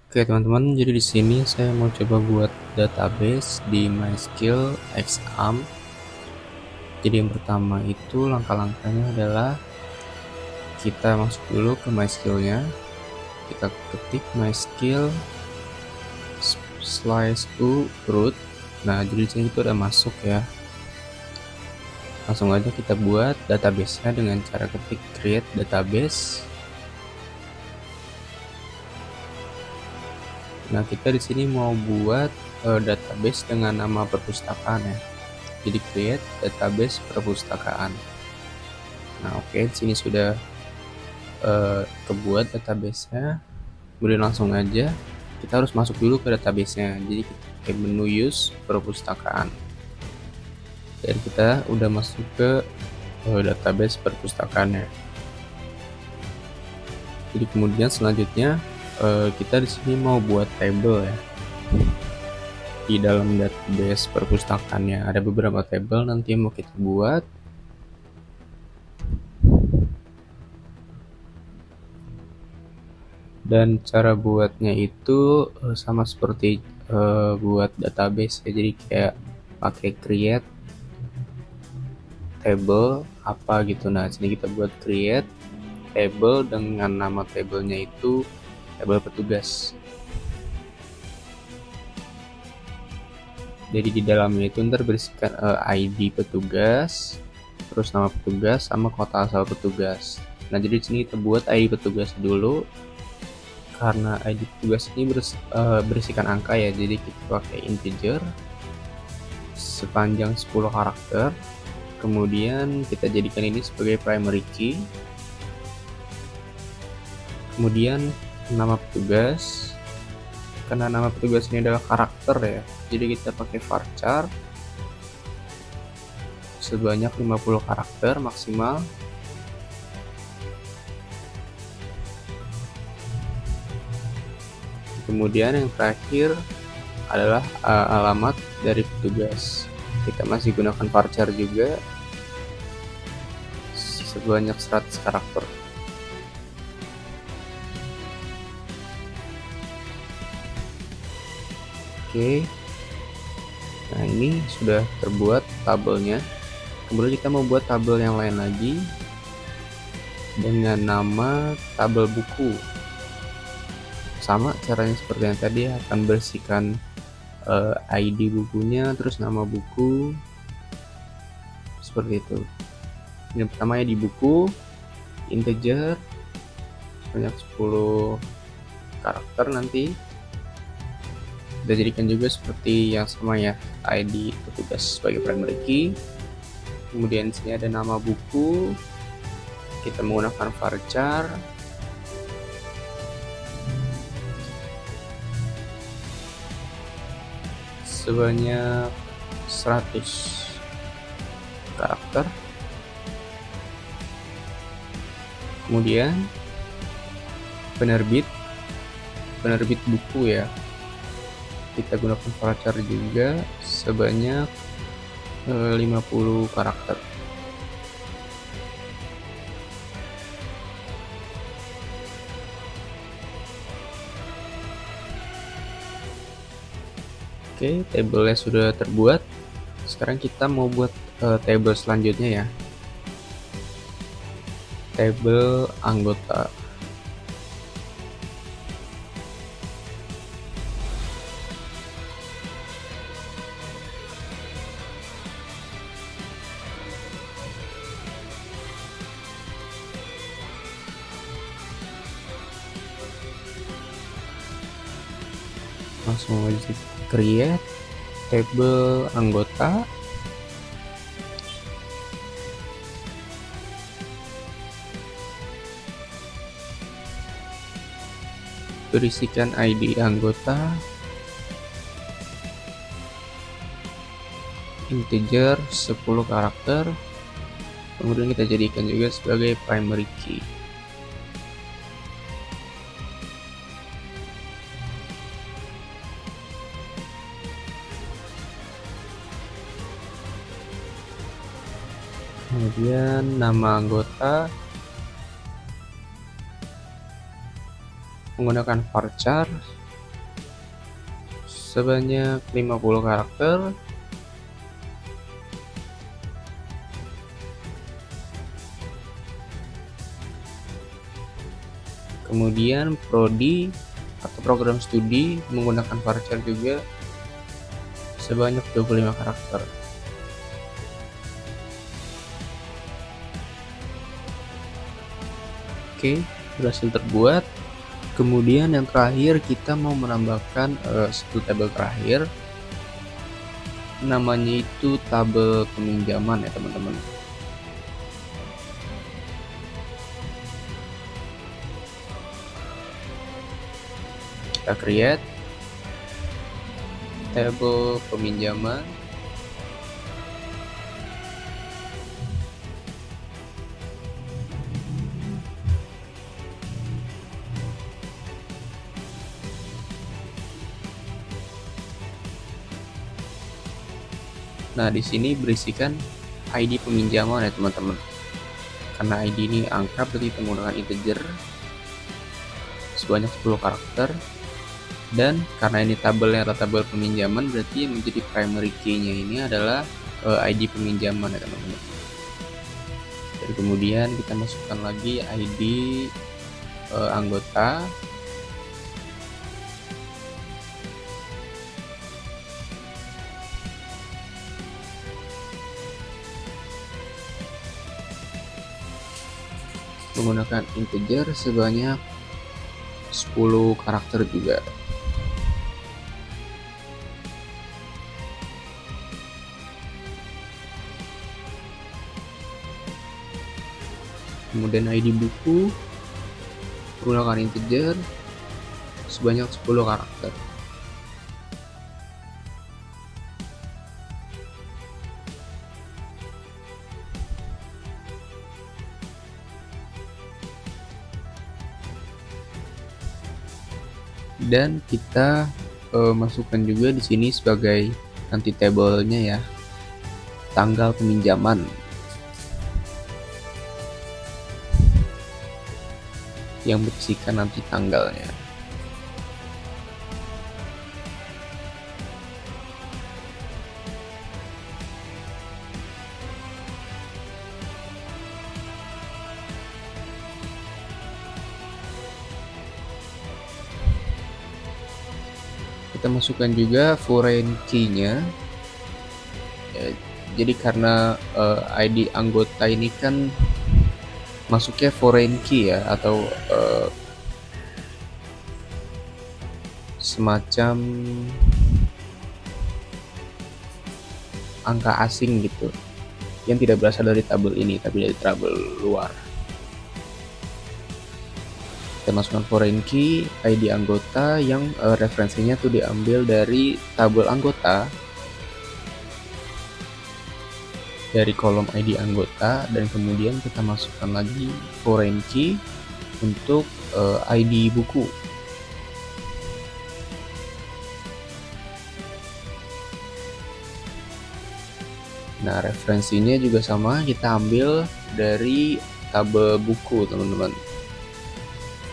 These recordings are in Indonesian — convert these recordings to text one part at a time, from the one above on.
Oke teman-teman, jadi di sini saya mau coba buat database di MySQL XAMPP. Jadi yang pertama itu langkah-langkahnya adalah kita masuk dulu ke MySQL-nya. Kita ketik MySQL /u root. Nah, jadi di sini itu udah masuk ya. Langsung aja kita buat database-nya dengan cara ketik create database. Nah, kita di sini mau buat database dengan nama perpustakaan ya. Jadi create database perpustakaan. Nah, oke, di sini sudah kebuat database-nya. Kemudian langsung aja kita harus masuk dulu ke database-nya. Jadi kita pakai menu use perpustakaan. Dan kita udah masuk ke database perpustakaannya. Jadi kemudian selanjutnya kita di sini mau buat table ya. Di dalam database perpustakaannya ada beberapa table nanti yang mau kita buat. Dan cara buatnya itu sama seperti buat database ya. Jadi kayak pakai create table apa gitu. Nah, sini kita buat create table dengan nama tablenya itu table petugas. Jadi di dalamnya itu ntar berisikan ID petugas, terus nama petugas sama kota asal petugas. Nah, jadi di sini kita buat ID petugas dulu. Karena ID petugas ini berisikan angka ya, jadi kita pakai integer sepanjang 10 karakter. Kemudian kita jadikan ini sebagai primary key. Kemudian nama petugas, karena nama petugas ini adalah karakter ya, jadi kita pakai varchar sebanyak 50 karakter maksimal. Kemudian yang terakhir adalah alamat dari petugas. Kita masih gunakan varchar juga sebanyak 100 karakter. Oke. Nah, ini sudah terbuat tabelnya. Kemudian kita mau buat tabel yang lain lagi dengan nama tabel buku. Sama caranya seperti yang tadi, akan bersihkan ID bukunya, terus nama buku, seperti itu. Yang pertama ya di buku, integer sebanyak 10 karakter nanti. Kita jadikan juga seperti yang sama ya, ID petugas sebagai primary key. Kemudian sini ada nama buku, kita menggunakan varchar. Sebanyak 100 karakter. Kemudian penerbit buku ya, kita gunakan varchar juga sebanyak 50 karakter. Oke, tabelnya sudah terbuat. Sekarang kita mau buat table selanjutnya ya. Table anggota. Langsung aja create table anggota. Berisikan ID anggota, integer 10 karakter. Kemudian kita jadikan juga sebagai primary key. Kemudian nama anggota menggunakan varchar sebanyak 50 karakter. Kemudian prodi atau program studi menggunakan varchar juga sebanyak 25 karakter. Oke, berhasil terbuat. Kemudian yang terakhir kita mau menambahkan satu tabel terakhir, namanya itu tabel peminjaman ya teman-teman. Kita create tabel peminjaman. Nah, di sini berisikan ID peminjaman ya teman-teman. Karena ID ini angka, berarti kita menggunakan integer sebanyak 10 karakter. Dan karena ini tabelnya adalah tabel peminjaman, berarti yang menjadi primary key-nya ini adalah ID peminjaman ya teman-teman. Dan kemudian kita masukkan lagi ID anggota. Menggunakan integer sebanyak 10 karakter juga. Kemudian ID buku menggunakan integer sebanyak 10 karakter. Dan kita masukkan juga di sini sebagai nanti tabelnya ya, tanggal peminjaman yang berisikan nanti tanggalnya. Kita masukkan juga foreign key-nya ya, jadi karena ID anggota ini kan masuknya foreign key ya, atau semacam angka asing gitu yang tidak berasal dari tabel ini tapi dari tabel luar. Kita masukkan foreign key ID anggota yang referensinya tuh diambil dari tabel anggota, dari kolom ID anggota, dan kemudian kita masukkan lagi foreign key untuk ID buku. Nah, referensinya juga sama, kita ambil dari tabel buku teman-teman,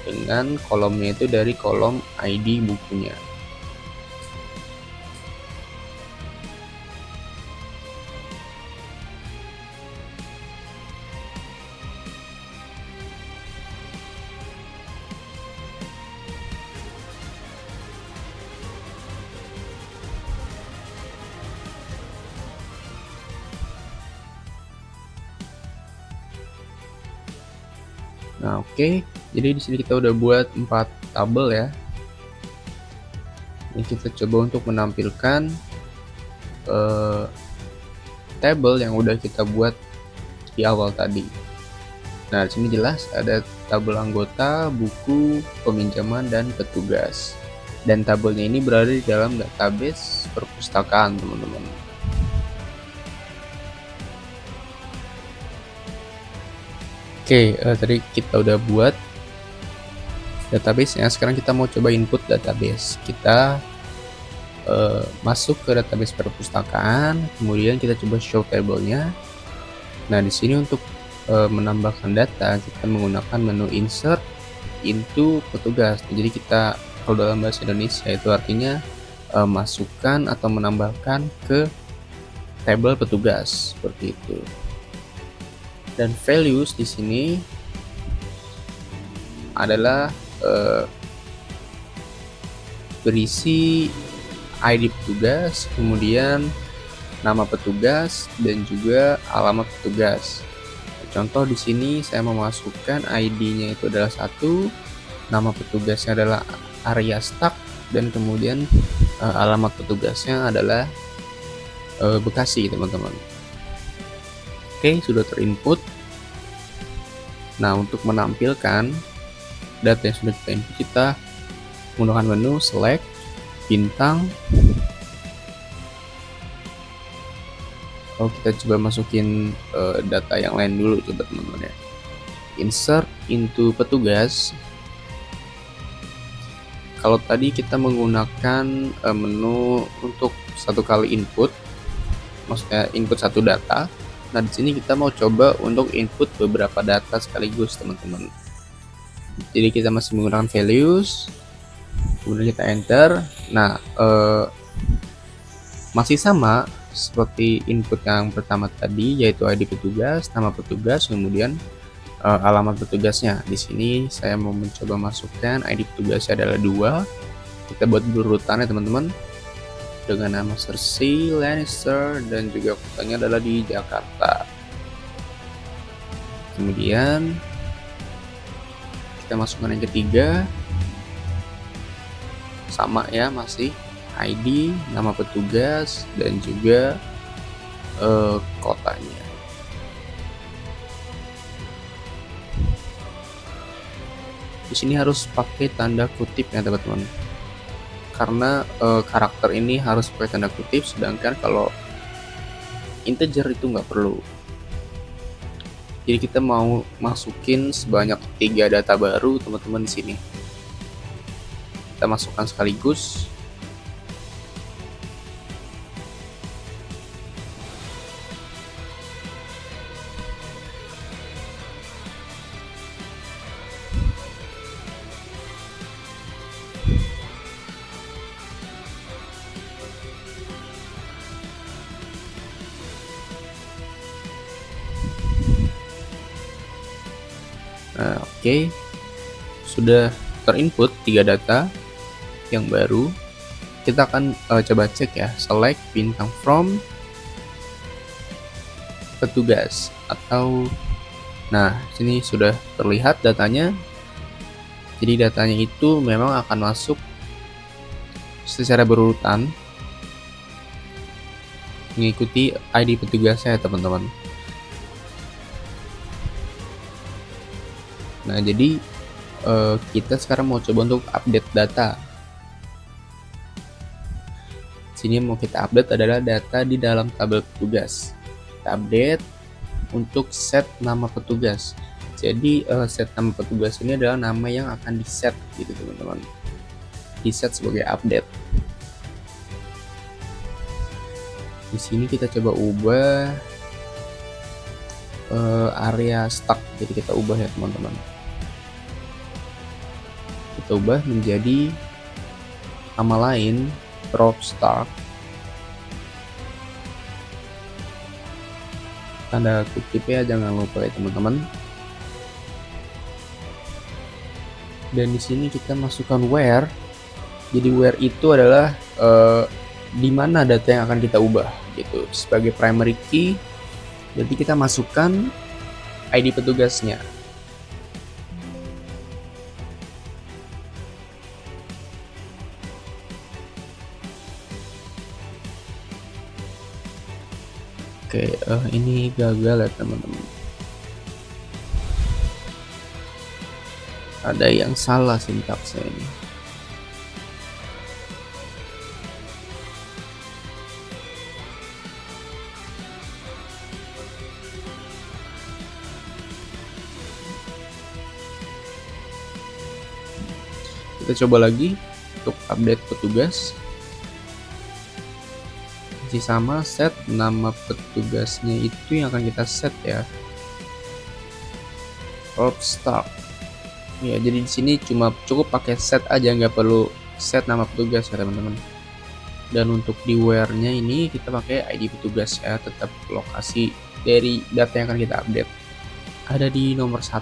dengan kolomnya itu dari kolom ID bukunya. Nah, oke. Jadi di sini kita udah buat 4 tabel ya. Ini kita coba untuk menampilkan tabel yang udah kita buat di awal tadi. Nah, di sini jelas ada tabel anggota, buku, peminjaman, dan petugas. Dan tabelnya ini berada di dalam database perpustakaan, teman-teman. Oke, tadi kita udah buat database-nya. Sekarang kita mau coba input database. Kita masuk ke database perpustakaan, kemudian kita coba show tabelnya. Nah, di sini untuk menambahkan data kita menggunakan menu insert into petugas. Jadi kita, kalau dalam bahasa Indonesia itu artinya masukkan atau menambahkan ke tabel petugas seperti itu. Dan values di sini adalah berisi ID petugas, kemudian nama petugas dan juga alamat petugas. Contoh di sini saya memasukkan ID-nya itu adalah 1, nama petugasnya adalah area staff, dan kemudian alamat petugasnya adalah Bekasi, teman-teman. Oke, sudah terinput. Nah, untuk menampilkan data yang sudah kita input, kita menggunakan menu select, bintang. Kita coba masukin data yang lain dulu, coba teman-teman ya. Insert into petugas. Kalau tadi kita menggunakan menu untuk satu kali input, maksudnya input satu data. Nah, di sini kita mau coba untuk input beberapa data sekaligus, teman-teman. Jadi kita masih menggunakan values, kemudian kita enter. Nah, masih sama seperti input yang pertama tadi, yaitu ID petugas, nama petugas, kemudian alamat petugasnya. Di sini saya mau mencoba masukkan ID petugasnya adalah 2. Kita buat berurutannya, teman-teman, dengan nama Cersei Lannister dan juga kotanya adalah di Jakarta. Kemudian kita masukkan yang ketiga, sama ya, masih ID, nama petugas, dan juga kotanya. Di sini harus pakai tanda kutip ya, teman-teman, karena karakter ini harus pakai tanda kutip, sedangkan kalau integer itu nggak perlu. Jadi kita mau masukin sebanyak 3 data baru, teman-teman. Di sini kita masukkan sekaligus. Nah, oke. Sudah terinput 3 data yang baru. Kita akan coba cek ya, select bintang from petugas atau, nah, sini sudah terlihat datanya. Jadi datanya itu memang akan masuk secara berurutan mengikuti ID petugasnya, teman-teman. Nah, jadi kita sekarang mau coba untuk update data. Sini mau kita update adalah data di dalam tabel petugas. Kita update untuk set nama petugas. Jadi set nama petugas ini adalah nama yang akan di set gitu, teman-teman. Di set sebagai update. Di sini kita coba ubah area stack. Jadi kita ubah ya, teman-teman. Kita ubah menjadi nama lain, Rob Stark. Tanda kutipnya jangan lupa ya, teman-teman. Dan di sini kita masukkan where. Jadi where itu adalah di mana data yang akan kita ubah gitu, sebagai primary key. Jadi kita masukkan ID petugasnya. Oke, ini gagal ya, teman-teman. Ada yang salah sintaksnya ini. Kita coba lagi untuk update petugas. Masih sama, set nama petugasnya itu yang akan kita set ya, Rob Stark. Ya, jadi di sini cuma cukup pakai set aja, nggak perlu set nama petugas ya, teman-teman. Dan untuk di where-nya ini kita pakai ID petugas ya, tetap lokasi dari data yang akan kita update ada di nomor 1.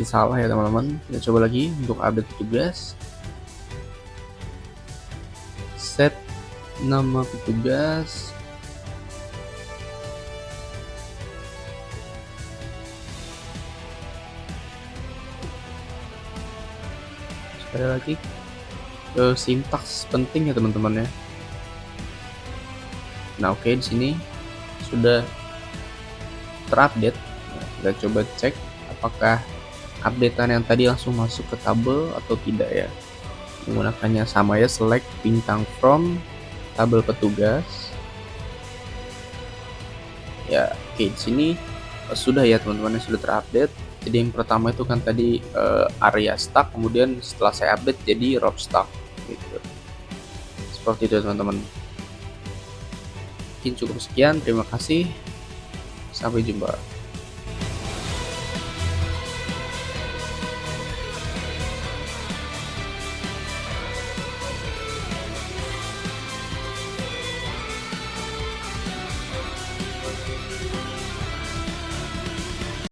Salah ya teman-teman, kita coba lagi untuk update petugas, set nama petugas, sekali lagi sintaks penting ya teman-teman ya. Nah oke, di sini sudah terupdate. Nah, kita coba cek apakah updatean yang tadi langsung masuk ke tabel atau tidak ya. Menggunakannya sama ya, select bintang from tabel petugas. Ya oke, di sini sudah ya teman-teman, sudah terupdate. Jadi yang pertama itu kan tadi area stack, kemudian setelah saya update jadi row stack gitu. Seperti itu teman-teman. Mungkin cukup sekian, terima kasih, sampai jumpa.